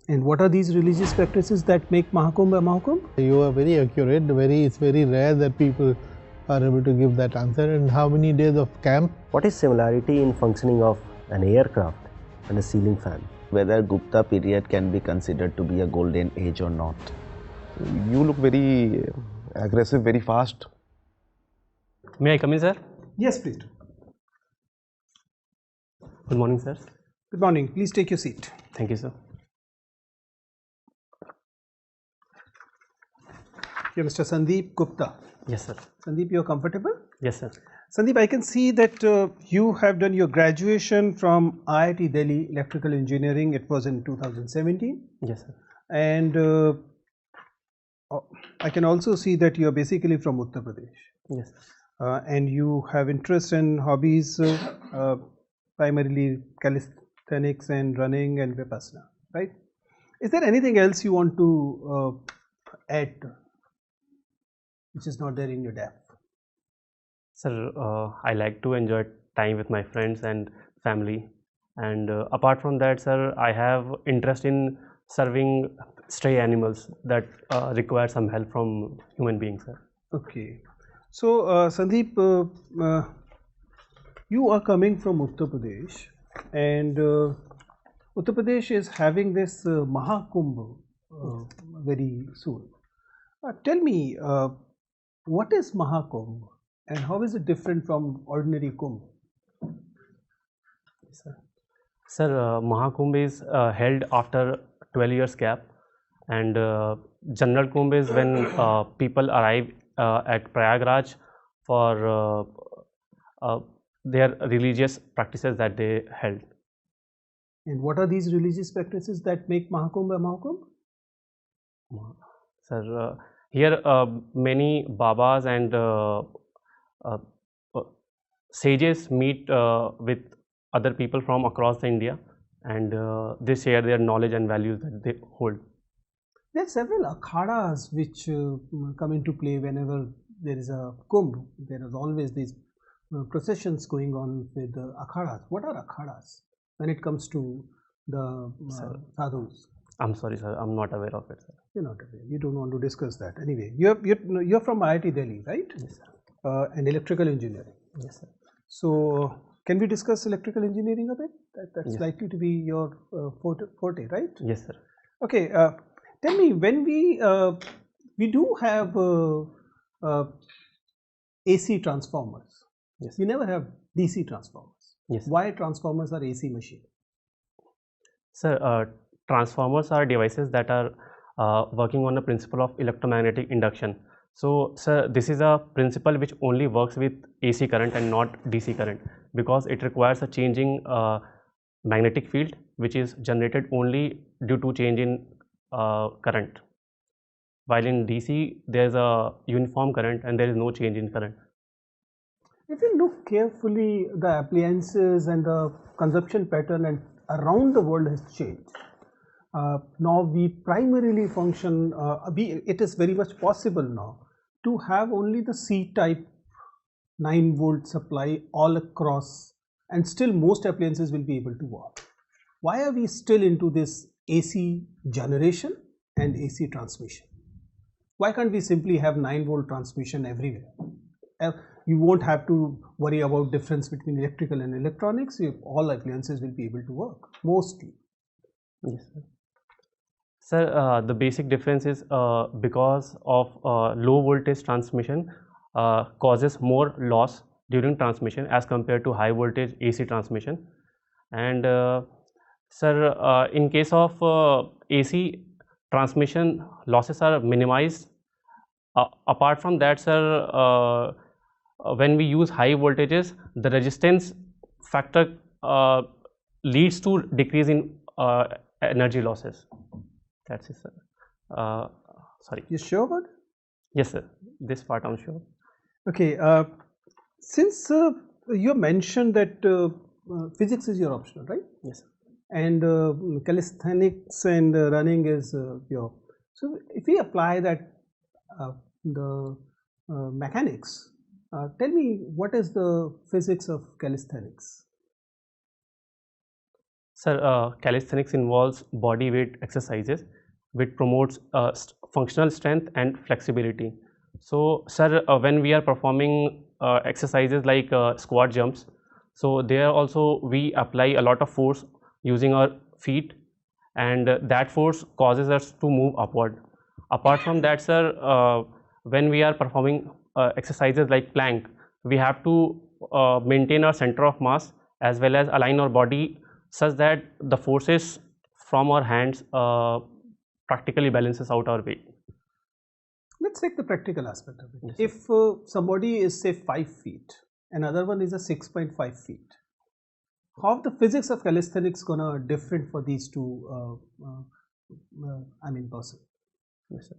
And what are these religious practices that make Mahakumbh a Mahakumbh? You are very accurate. It's very rare that people are able to give that answer. And how many days of camp? What is similarity in functioning of an aircraft and a ceiling fan? Whether Gupta period can be considered to be a golden age or not. You look very aggressive, very fast. May I come in, sir? Yes, please. Good morning, sir. Good morning. Please take your seat. Thank you, sir. You're Mr. Sandeep Gupta. Yes, sir. Sandeep, you're comfortable? Yes, sir. Sandeep, I can see that you have done your graduation from IIT Delhi Electrical Engineering. It was in 2017. Yes, sir. And I can also see that you are basically from Uttar Pradesh. Yes. And you have interest in hobbies, primarily calisthenics and running and vipassana, right? Is there anything else you want to add which is not there in your DAF? Sir, I like to enjoy time with my friends and family. And apart from that, sir, I have interest in serving stray animals that require some help from human beings, sir. Okay. So, Sandeep, you are coming from Uttar Pradesh, and Uttar Pradesh is having this Mahakumbh very soon. Tell me, what is Mahakumbh and how is it different from ordinary Kumbh? Sir, Mahakumbh is held after 12 years gap, and General Kumbh is when people arrive at Prayagraj for their religious practices that they held. And what are these religious practices that make Mahakumbh a Mahakumbh? Sir, here many Babas and sages meet with other people from across India, and they share their knowledge and values that they hold. There are several akhadas which come into play whenever there is a kumbh. There is always these processions going on with akhadas. What are akhadas when it comes to the sadhus? I'm sorry, sir. I'm not aware of it, sir. You're not aware. You don't want to discuss that. Anyway, you're from IIT Delhi, right? Yes, sir. And electrical engineering. Yes, sir. So, can we discuss electrical engineering a bit? That's yes, likely to be your forte, right? Yes, sir. Okay. Tell me, when we do have AC transformers. Yes. We never have DC transformers. Yes. Why transformers are AC machines? Sir, transformers are devices that are working on the principle of electromagnetic induction. So, sir, this is a principle which only works with AC current and not DC current, because it requires a changing magnetic field which is generated only due to change in current. While in DC, there is a uniform current and there is no change in current. If you look carefully, the appliances and the consumption pattern and around the world has changed. Now we primarily function, it is very much possible now to have only the C-type 9-volt supply all across, and still most appliances will be able to work. Why are we still into this AC generation and AC transmission? Why can't we simply have 9-volt transmission everywhere? You won't have to worry about difference between electrical and electronics. All appliances will be able to work, mostly. Yes, sir. Sir, the basic difference is because of low voltage transmission causes more loss during transmission as compared to high voltage AC transmission. And sir, in case of AC transmission, losses are minimized. Apart from that, sir, when we use high voltages, the resistance factor leads to decrease in energy losses. That's it, sir. Sorry. You sure about it? Yes, sir. This part I'm sure. Okay. Since you mentioned that physics is your optional, right? Yes, sir. And calisthenics and running is your. So if we apply that the mechanics, tell me what is the physics of calisthenics? Sir, calisthenics involves body weight exercises which promotes functional strength and flexibility. So, sir, when we are performing exercises like squat jumps, so there also we apply a lot of force using our feet, and that force causes us to move upward. Apart from that, sir, when we are performing exercises like plank, we have to maintain our center of mass as well as align our body such that the forces from our hands practically balances out our weight. Let's take the practical aspect of it. If somebody is say 5 feet, another one is a 6.5 feet, how the physics of calisthenics gonna different for these two person? Yes, sir.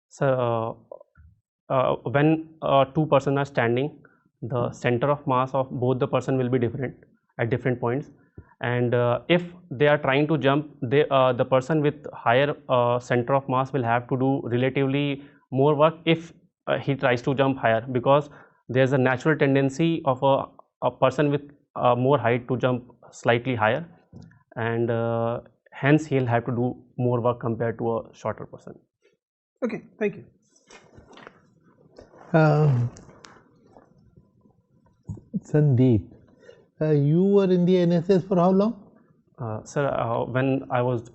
So when two persons are standing, the center of mass of both the person will be different at different points, and if they are trying to jump, the person with higher center of mass will have to do relatively more work if he tries to jump higher, because there's a natural tendency of a person with more height to jump slightly higher, and hence he'll have to do more work compared to a shorter person. Okay, thank you. Sandeep, you were in the NSS for how long? Sir, when I was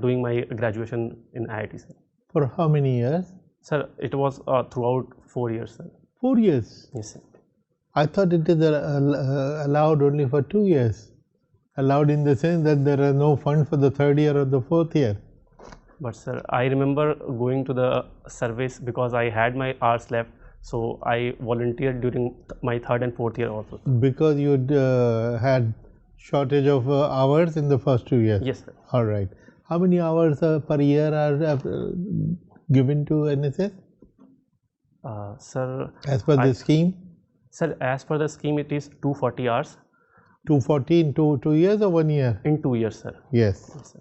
doing my graduation in IIT, sir. For how many years? Sir, it was throughout 4 years, sir. 4 years? Yes, sir. I thought it is allowed only for 2 years. Allowed in the sense that there are no funds for the 3rd year or the 4th year. But sir, I remember going to the service because I had my hours left, so I volunteered during my 3rd and 4th year also. Because you had shortage of hours in the first 2 years? Yes, sir. All right. How many hours per year are given to NSS? Sir, as per the scheme? Sir, as per the scheme, it is 240 hours. 240 in 2 years or 1 year? In 2 years, sir. Yes. Yes, sir.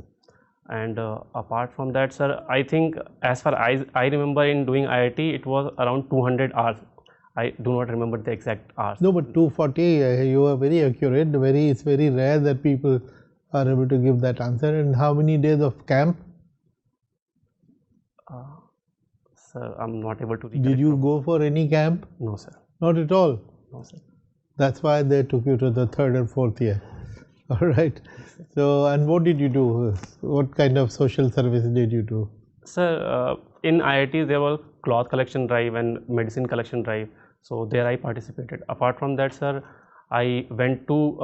And apart from that, sir, I think as far as I remember in doing IIT, it was around 200 hours. I do not remember the exact hours. No, but 240, you are very accurate. It's very rare that people are able to give that answer. And how many days of camp? Sir, I'm not able to recollect. Did you go for any camp? No, sir. Not at all? No, sir. That's why they took you to the 3rd and 4th year. All right. So, and what did you do? What kind of social service did you do? Sir, in IIT there was cloth collection drive and medicine collection drive. So there I participated. Apart from that, sir, I went to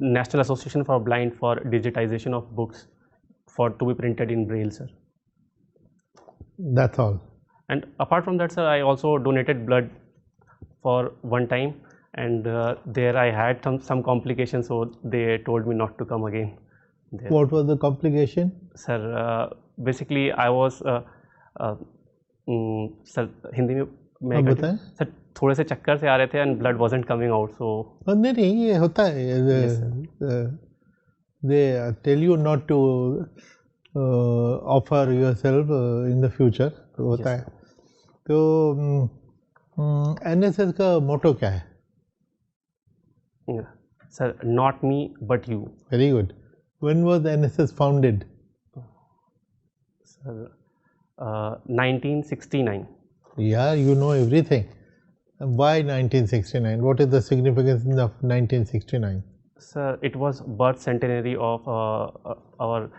National Association for Blind for digitization of books to be printed in Braille, sir. That's all. And apart from that, sir, I also donated blood for one time, and there I had some complications, so they told me not to come again. There. What was the complication? Sir, basically I was sir, Hindi में sir थोड़े से चक्कर से आ रहे थे and blood wasn't coming out, so नहीं ये होता है. They tell you not to offer yourself in the future, होता है. तो NSS का मोटो क्या है? Sir, not me but you. Very good. When was NSS founded? Sir, 1969. Yeah, you know everything. Why 1969? What is the significance of 1969? Sir, it was birth centenary of our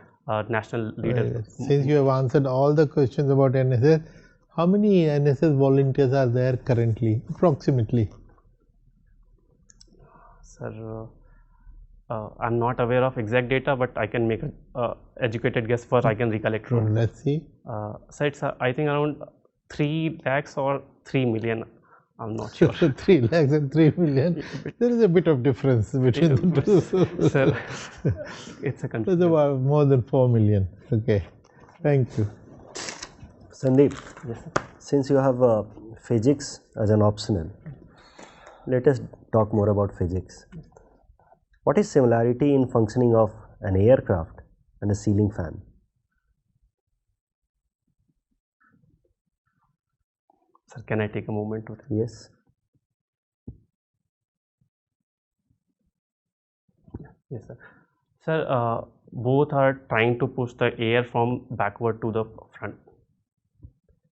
national leader. Since you have answered all the questions about NSS, how many NSS volunteers are there currently, approximately? Sir, I'm not aware of exact data, but I can make an educated guess first. I can recollect. Let's see. So it's I think around 3 lakhs or 3 million. I'm not sure. 3 lakhs and 3 million. There is a bit of difference between the two. Sir, it's a confusion. It's about more than 4 million. Okay. Thank you. Sandeep, yes, sir. Since you have physics as an optional, let us talk more about physics. What is similarity in functioning of an aircraft and a ceiling fan? Sir, can I take a moment to think? Yes. Yes, sir. Sir, both are trying to push the air from backward to the front.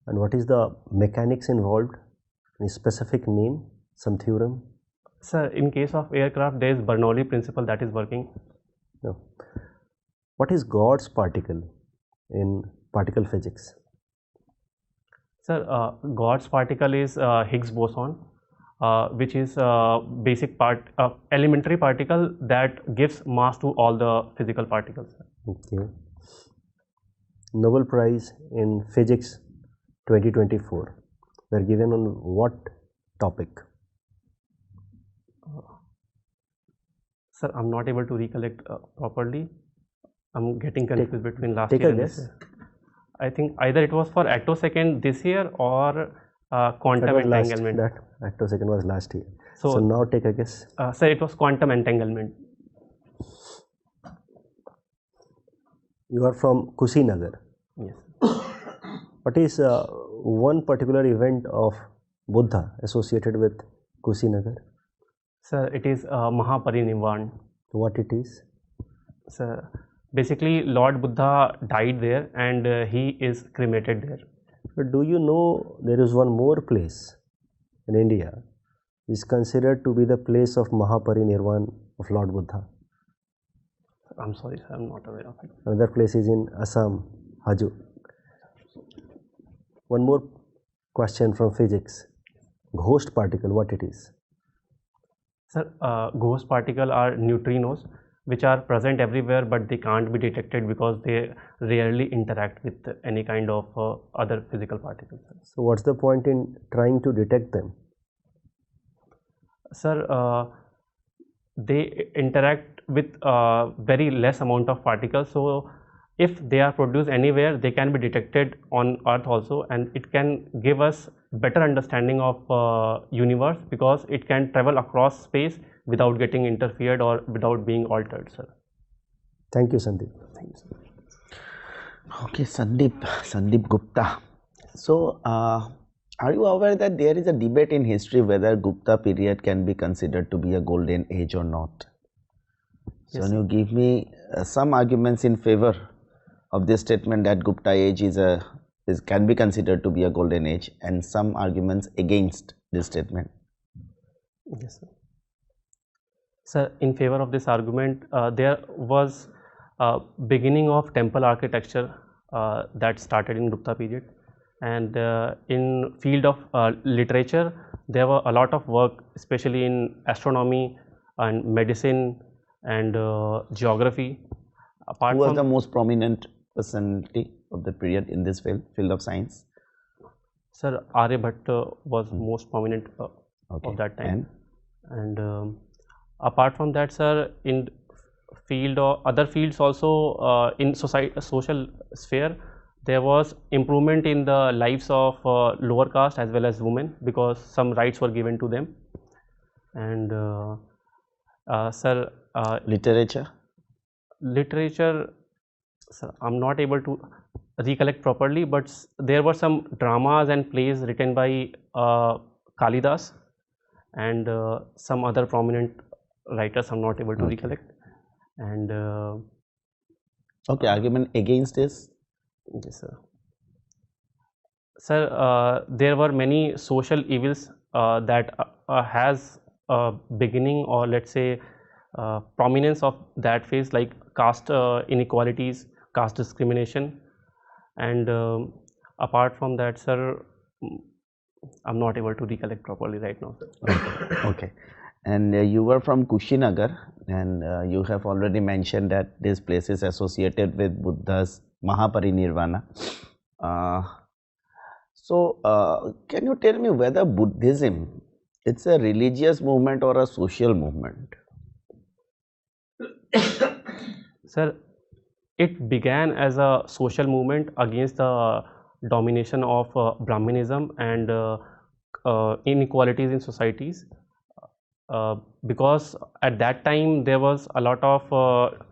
And what is the mechanics involved? Any specific name, some theorem? Sir, in case of aircraft, there is Bernoulli principle that is working. No. What is God's particle in particle physics? Sir, God's particle is Higgs boson, which is elementary particle that gives mass to all the physical particles. Okay. Nobel Prize in Physics 2024 were given on what topic? Sir, I'm not able to recollect properly. I'm getting confused between last Take year a and guess. this year. I think either it was for attosecond this year or quantum entanglement. That attosecond was last year. So- So now take a guess. Sir, it was quantum entanglement. You are from Kushinagar. Yes. What is one particular event of Buddha associated with Kushinagar? Sir, it is Mahaparinirvan. What it is? Sir, basically Lord Buddha died there and he is cremated there. But do you know there is one more place in India is considered to be the place of Mahaparinirvan of Lord Buddha? I'm sorry, sir, I'm not aware of it. Another place is in Assam, Haju. One more question from physics. Ghost particle, what it is? Sir, ghost particles are neutrinos which are present everywhere but they can't be detected because they rarely interact with any kind of other physical particles. So what's the point in trying to detect them? Sir, they interact with very less amount of particles, so if they are produced anywhere they can be detected on Earth also, and it can give us better understanding of universe because it can travel across space without getting interfered or without being altered, sir. Thank you, Sandeep. Thank you, sir. Okay, Sandeep Gupta. So, are you aware that there is a debate in history whether Gupta period can be considered to be a golden age or not? So, Yes, can you give me some arguments in favor of this statement that Gupta age can be considered to be a golden age, and some arguments against this statement? Yes, sir. Sir, in favor of this argument, there was beginning of temple architecture that started in Gupta period, and in field of literature there were a lot of work, especially in astronomy and medicine and geography. Apart Who was from the most prominent personality of the period in this field of science? Sir, Aryabhatta was most prominent Okay. of that time. And apart from that, sir, in field or other fields also, in social sphere, there was improvement in the lives of lower caste as well as women because some rights were given to them. And sir, Literature? literature, sir, I'm not able to recollect properly, but there were some dramas and plays written by Kalidas and some other prominent writers. I'm not able to recollect. And Okay, argument against this? yes, sir. Sir, there were many social evils that has beginning, or let's say prominence of that phase, like caste inequalities, caste discrimination, and apart from that, sir, I'm not able to recollect properly right now, sir. Okay. And you were from Kushinagar, and you have already mentioned that this place is associated with Buddha's Mahaparinirvana. So, can you tell me whether Buddhism, it's a religious movement or a social movement? Sir, it began as a social movement against the domination of Brahmanism and inequalities in societies. Because at that time there was a lot of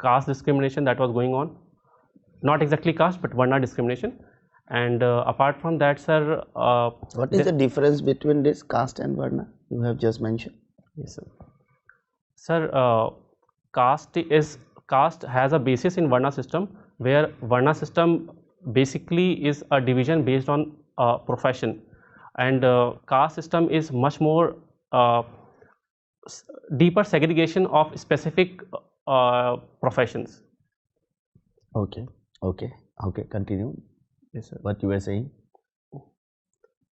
caste discrimination that was going on, not exactly caste but Varna discrimination, and apart from that, sir, What is the difference between this caste and Varna you have just mentioned? yes, sir. Sir, caste caste has a basis in Varna system, where Varna system basically is a division based on profession, and caste system is much more deeper segregation of specific professions. Okay, okay, okay. Continue. Yes, sir. What you were saying?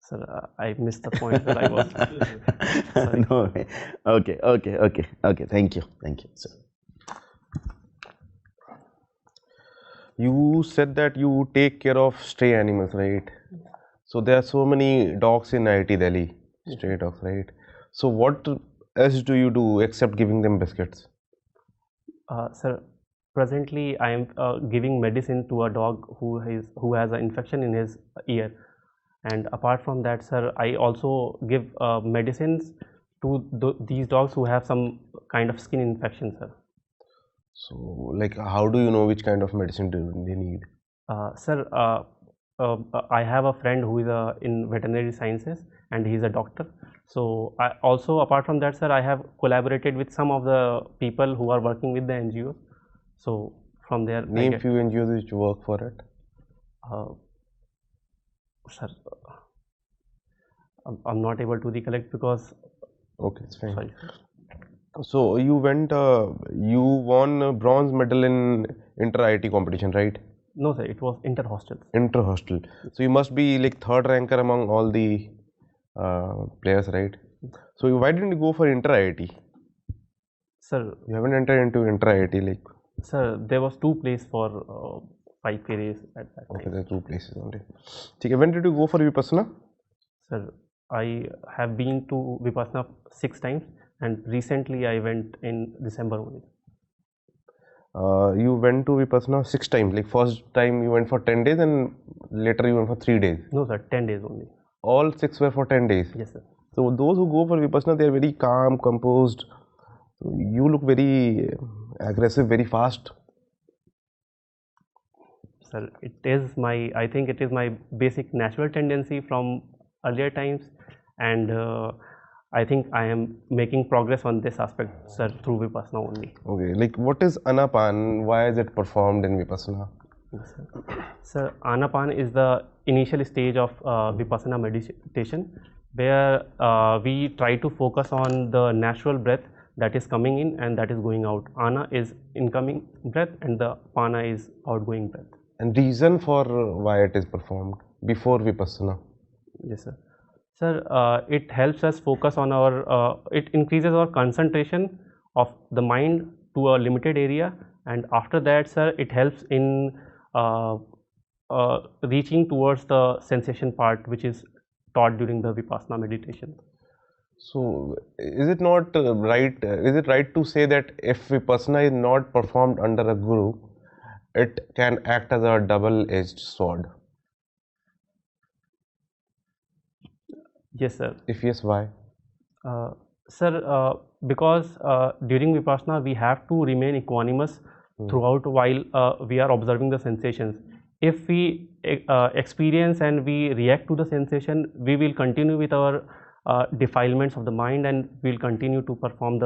Sir, I missed the point that I was. Sorry. No. Okay, okay, okay, okay. Thank you, sir. You said that you take care of stray animals, right? So there are so many dogs in IIT Delhi, stray dogs, right? So what else do you do except giving them biscuits? Sir, presently I am giving medicine to a dog who has an infection in his ear, and apart from that, sir, I also give medicines to these dogs who have some kind of skin infection, sir. So, like, how do you know which kind of medicine do they need? Sir, I have a friend who is in veterinary sciences, and he is a doctor. So, I also, apart from that, sir, I have collaborated with some of the people who are working with the NGOs. So, from there, Name few NGOs which work for it. Sir, I'm not able to recollect because. Okay, it's fine. Sorry. So you won a bronze medal in inter-IIT competition, right? No, sir, it was inter-hostel. Inter-hostel. So you must be like third ranker among all the players, right? So why didn't you go for inter-IIT? Sir, you haven't entered into inter-IIT, like. Sir, there was 2 places for 5 periods at that time. Okay, there are 2 places only. Okay, when did you go for Vipassana? Sir, I have been to Vipassana 6 times, and recently I went in December only. You went to Vipassana 6 times, like first time you went for 10 days and later you went for 3 days? No, sir, 10 days only. All 6 were for 10 days? Yes, sir. So those who go for Vipassana, they are very calm, composed. You look very aggressive, very fast. Sir, I think it is my basic natural tendency from earlier times, and I think I am making progress on this aspect, sir, through Vipassana only. Okay, like what is Anapan? Why is it performed in Vipassana? Yes, sir. Sir, Anapan is the initial stage of Vipassana meditation, where we try to focus on the natural breath that is coming in and that is going out. Ana is incoming breath and the Pana is outgoing breath. And reason for why it is performed before Vipassana? Yes, sir. Sir, it helps us focus on it increases our concentration of the mind to a limited area, and after that, sir, it helps in reaching towards the sensation part which is taught during the Vipassana meditation. So, is it not right? Is it right to say that if Vipassana is not performed under a guru, it can act as a double-edged sword? Yes, sir. If yes, why? Sir, because during Vipassana we have to remain equanimous throughout while we are observing the sensations. If we experience and we react to the sensation, we will continue with our defilements of the mind and we will continue to perform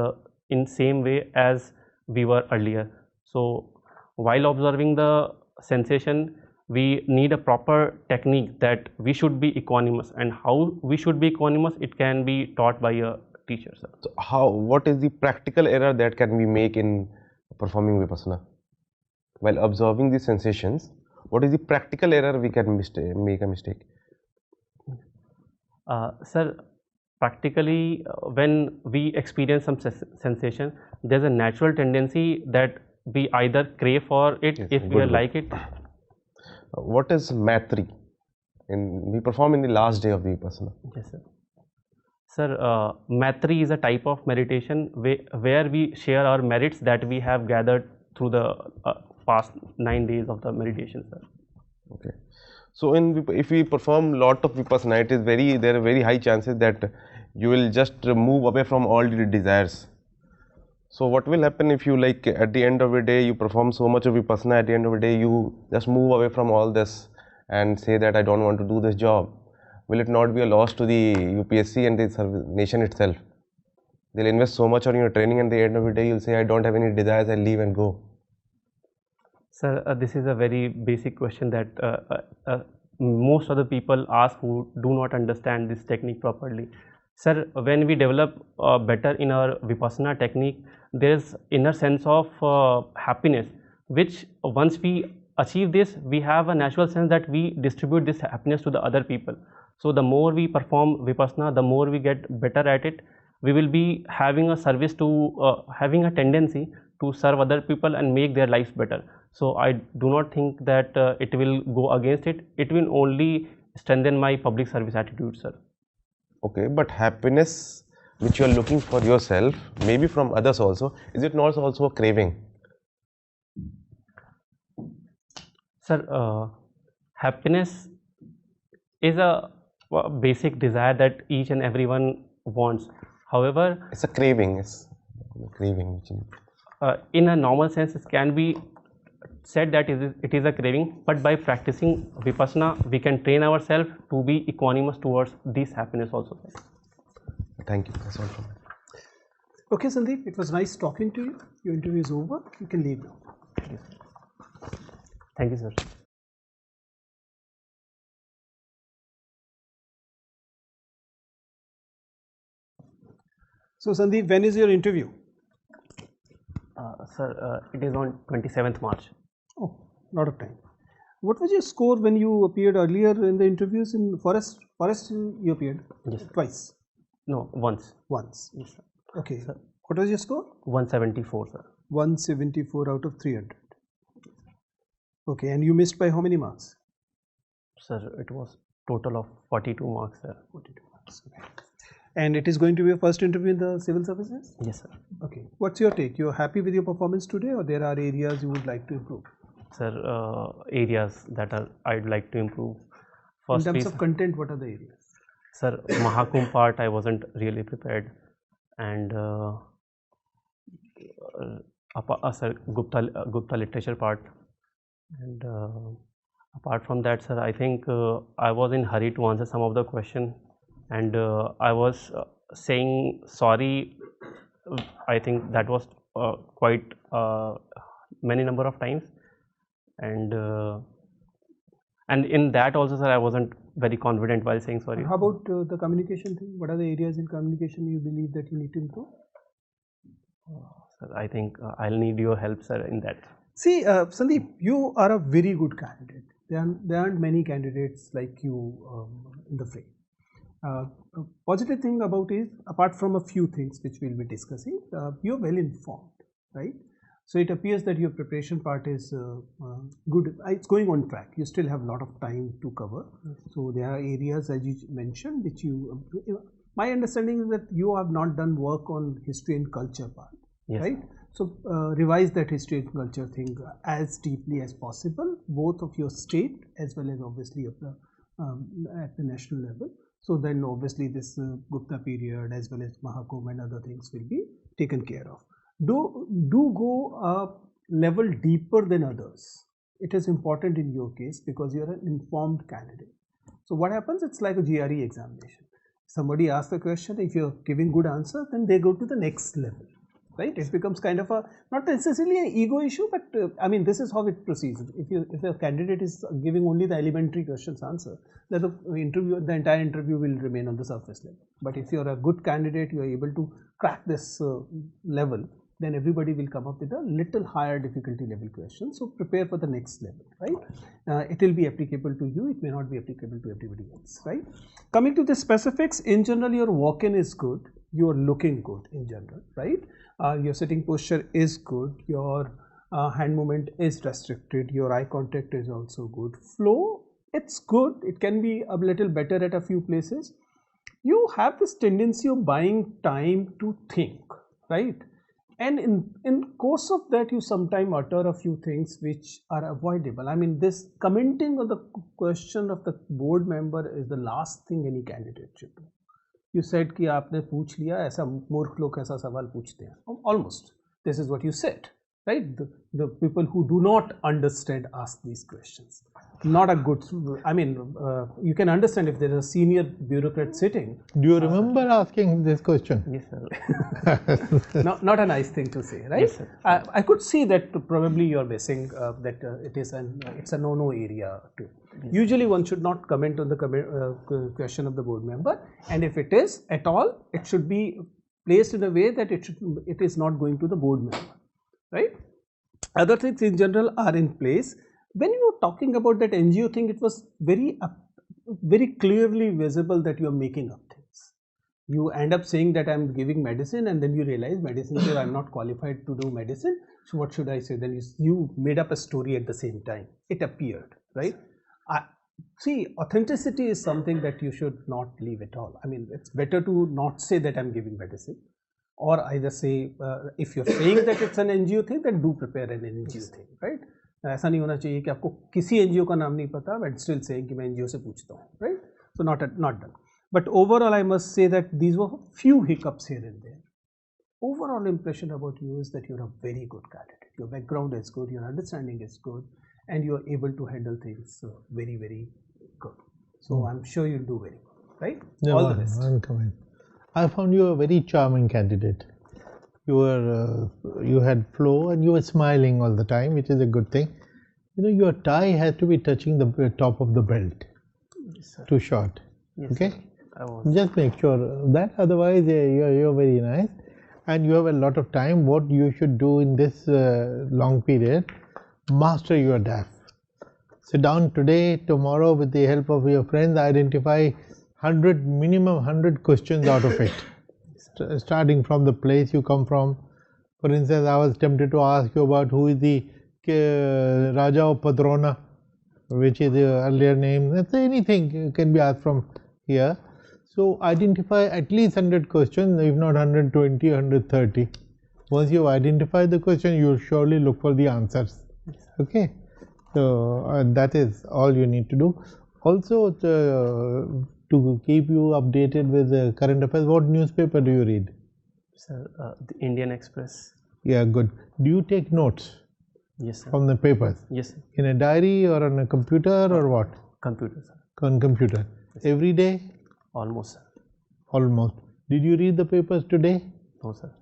in same way as we were earlier. So, while observing the sensation, we need a proper technique that we should be equanimous, and how we should be equanimous, it can be taught by a teacher, sir. So what is the practical error that can we make in performing Vipassana? While observing the sensations, what is the practical error we can make a mistake? Sir, practically when we experience some sensation, there's a natural tendency that we either crave for it, yes, if we like it. What is Maitri? We perform in the last day of the Vipassana. Yes, sir. Sir, Maitri is a type of meditation where we share our merits that we have gathered through the past 9 days of the meditation, sir. Okay. So, if we perform lot of Vipassana, there are very high chances that you will just move away from all the desires. So, what will happen if you at the end of the day you perform so much of Vipassana, at the end of the day you just move away from all this and say that I don't want to do this job? Will it not be a loss to the UPSC and the nation itself? They'll invest so much on your training and at the end of the day you'll say I don't have any desires, I'll leave and go. Sir, this is a very basic question that most of the people ask who do not understand this technique properly. Sir, when we develop better in our Vipassana technique, there is inner sense of happiness, which once we achieve this, we have a natural sense that we distribute this happiness to the other people. So the more we perform Vipassana, the more we get better at it. We will be having a service to having a tendency to serve other people and make their lives better. So I do not think that it will go against it. It will only strengthen my public service attitude, sir. Okay, but happiness which you are looking for yourself, maybe from others also, is it not also a craving? Sir, happiness is a basic desire that each and everyone wants. However, It's a craving. It's a craving. Which in a normal sense, it can be said that it is a craving, but by practicing Vipassana, we can train ourselves to be equanimous towards this happiness also. Thank you. That's all from me. Okay, Sandeep, it was nice talking to you. Your interview is over. You can leave now. Thank you, sir. So, Sandeep, when is your interview? Sir, it is on 27th March. Oh, lot of time. What was your score when you appeared earlier in the interviews in Forest? Forest, you appeared? Yes. Twice? No, once. Once. Yes, sir. Okay. What was your score? 174, sir. 174 out of 300. Okay, and you missed by how many marks? Sir, it was total of 42 marks, sir. 42 marks. Okay. And it is going to be your first interview in the civil services? Yes, sir. Okay. What's your take? You're happy with your performance today, or there are areas you would like to improve? Sir, areas that I'd like to improve. In terms of content, what are the areas? Sir, Mahakumbh part I wasn't really prepared, and sir, Gupta literature part, and apart from that, sir, I think I was in hurry to answer some of the question, and I was saying sorry. I think that was quite many number of times, and in that also, sir, I wasn't very confident while saying sorry. How about the communication thing? What are the areas in communication you believe that you need to improve? Sir, I think I'll need your help, sir, in that. See, Sandeep, you are a very good candidate. There aren't many candidates like you in the fray. Positive thing about is, apart from a few things which we'll be discussing, you're well informed, right? So it appears that your preparation part is good. It's going on track. You still have a lot of time to cover. So there are areas, as you mentioned, which you. My understanding is that you have not done work on history and culture part, Yes. right? So revise that history and culture thing as deeply as possible, both of your state as well as obviously of the at the national level. So then obviously this Gupta period as well as Mahakumbh and other things will be taken care of. Do go a level deeper than others. It is important in your case because you are an informed candidate. So what happens? It's like a GRE examination. Somebody asks the question, if you're giving good answer, then they go to the next level, right? It becomes kind of a, not necessarily an ego issue, but I mean, this is how it proceeds. If a candidate is giving only the elementary questions answer, then the entire interview will remain on the surface level. But if you're a good candidate, you are able to crack this level, then everybody will come up with a little higher difficulty level question. So prepare for the next level, right? It will be applicable to you. It may not be applicable to everybody else, right? Coming to the specifics, in general, your walk-in is good. You are looking good in general, right? Your sitting posture is good. Your hand movement is restricted. Your eye contact is also good. Flow, it's good. It can be a little better at a few places. You have this tendency of buying time to think, right? And in course of that, you sometimes utter a few things which are avoidable. I mean, this commenting on the question of the board member is the last thing any candidate should do. You said कि आपने पूछ लिया ऐसा मूर्ख लोग ऐसा सवाल पूछते हैं. Almost. This is what you said, right? The people who do not understand ask these questions. not a good, I mean, you can understand if there is a senior bureaucrat sitting. Do you remember asking this question? Yes, sir. Not a nice thing to say, right? Yes, sir. I could see that probably you are missing that it's a no-no area too. Usually one should not comment on the question of the board member, and if it is at all, it should be placed in a way that it is not going to the board member, right? Other things in general are in place. When you were talking about that NGO thing, it was very clearly visible that you are making up things. You end up saying that I am giving medicine, and then you realize medicine says I am not qualified to do medicine. So what should I say? Then you made up a story at the same time. It appeared, right? See, authenticity is something that you should not leave at all. I mean, it's better to not say that I am giving medicine, or either say if you're saying that it's an NGO thing, then do prepare an NGO thing, right? ऐसा नहीं होना चाहिए कि आपको किसी NGO का नाम नहीं पता बट स्टिल सेइंग कि मैं एनजीओ से पूछता हूँ, right? So not done. But overall, I must say that these were few hiccups here and there. Overall impression about you is that you're a very good candidate. Your background is good, your understanding is good, and you are able to handle things very, very good. So I'm sure you'll do very well, right? Yeah, all the best. I found you a very charming candidate. You had flow and you were smiling all the time, which is a good thing. You know, your tie has to be touching the top of the belt. Yes, sir. Too short. Yes, okay? Sir. Just make sure that, otherwise you're very nice and you have a lot of time. What you should do in this long period, master your DAF. Sit down today, tomorrow, with the help of your friends, identify minimum 100 questions out of it. Starting from the place you come from. For instance, I was tempted to ask you about who is the Raja of Padrona, which is the earlier name. That's anything can be asked from here. So identify at least 100 questions, if not 120, 130. Once you identify the question, you will surely look for the answers. Okay. So that is all you need to do. Also, to keep you updated with the current affairs, what newspaper do you read? Sir, the Indian Express. Yeah, good. Do you take notes? Yes, sir. From the papers? Yes, sir. In a diary or on a computer or what? Computer, sir. On computer. Yes, every day? Almost, sir. Almost. Did you read the papers today? No, sir.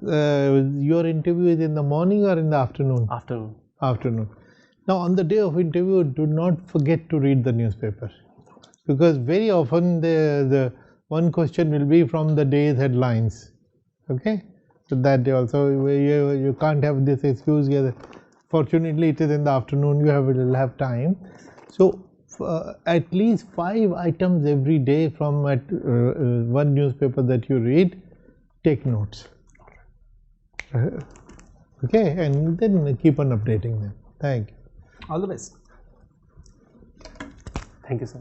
Your interview is in the morning or in the afternoon? Afternoon. Afternoon. Now, on the day of interview, do not forget to read the newspaper, because very often the one question will be from the day's headlines. Okay, so that day also you can't have this excuse here. Fortunately, it is in the afternoon. You will have time. So at least 5 items every day from one newspaper that you read. Take notes. Okay, and then keep on updating them. Thank you. All the best. Thank you, sir.